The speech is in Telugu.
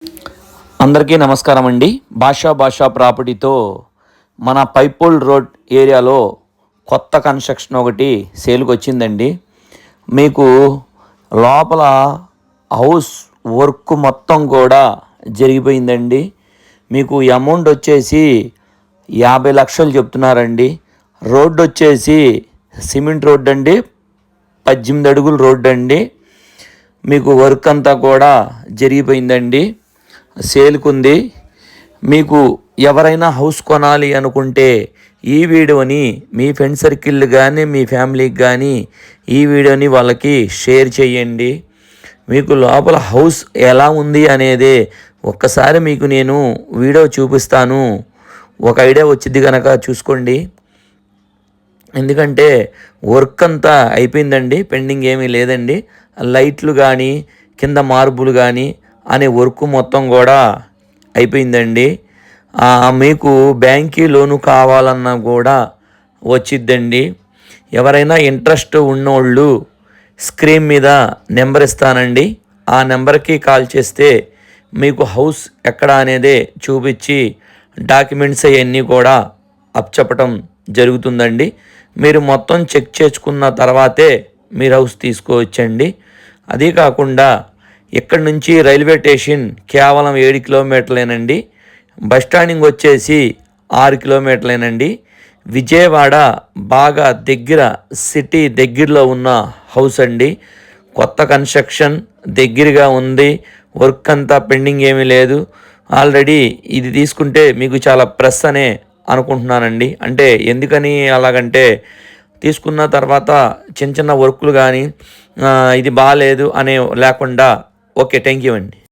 అందరికీ నమస్కారం అండి. భాషా ప్రాపర్టీతో మన పైపోల్ రోడ్ ఏరియాలో కొత్త కన్స్ట్రక్షన్ ఒకటి సేల్కి వచ్చిందండి. మీకు లోపల హౌస్ వర్క్ మొత్తం కూడా జరిగిపోయిందండి. మీకు అమౌంట్ వచ్చేసి 50 లక్షలు చెప్తున్నారండి. రోడ్డు వచ్చేసి సిమెంట్ రోడ్డు అండి, 18 అడుగుల రోడ్డు అండి. మీకు వర్క్ అంతా కూడా జరిగిపోయిందండి, సేల్కుంది. మీకు ఎవరైనా హౌస్ కొనాలి అనుకుంటే ఈ వీడియోని మీ ఫ్రెండ్ సర్కిల్ కానీ మీ ఫ్యామిలీకి కానీ ఈ వీడియోని వాళ్ళకి షేర్ చేయండి. మీకు లోపల హౌస్ ఎలా ఉంది అనేది ఒక్కసారి మీకు నేను వీడియో చూపిస్తాను, ఒక ఐడియా వచ్చింది కనుక చూసుకోండి. ఎందుకంటే వర్క్ అంతా అయిపోయిందండి, పెండింగ్ ఏమీ లేదండి. లైట్లు కానీ కింద మార్బుల్ కానీ అనే వర్క్ మొత్తం కూడా అయిపోయిందండి. మీకు బ్యాంకీ లోను కావాలన్నా కూడా వచ్చిద్దండి. ఎవరైనా ఇంట్రెస్ట్ ఉన్నోళ్ళు స్క్రీన్ మీద నెంబర్ ఇస్తానండి, ఆ నెంబర్కి కాల్ చేస్తే మీకు హౌస్ ఎక్కడ అనేది చూపించి డాక్యుమెంట్స్ అవన్నీ కూడా అప్పచెప్పటం జరుగుతుందండి. మీరు మొత్తం చెక్ చేసుకున్న తర్వాతే మీరు హౌస్ తీసుకోవచ్చండి. అదే కాకుండా ఇక్కడ నుంచి రైల్వే స్టేషన్ కేవలం 7 కిలోమీటర్లేనండి. బస్ స్టాండింగ్ వచ్చేసి 6 కిలోమీటర్లేనండి. విజయవాడ బాగా దగ్గర, సిటీ దగ్గరలో ఉన్న హౌస్ అండి. కొత్త కన్స్ట్రక్షన్ దగ్గరగా ఉంది, వర్క్ అంతా పెండింగ్ ఏమీ లేదు. ఆల్రెడీ ఇది తీసుకుంటే మీకు చాలా ప్లస్ అనే అనుకుంటున్నానండి. అంటే ఎందుకని అలాగంటే తీసుకున్న తర్వాత చిన్న చిన్న వర్కులు కానీ ఇది బాగాలేదు అనే లేకుండా. ఓకే, థ్యాంక్ యూ అండి.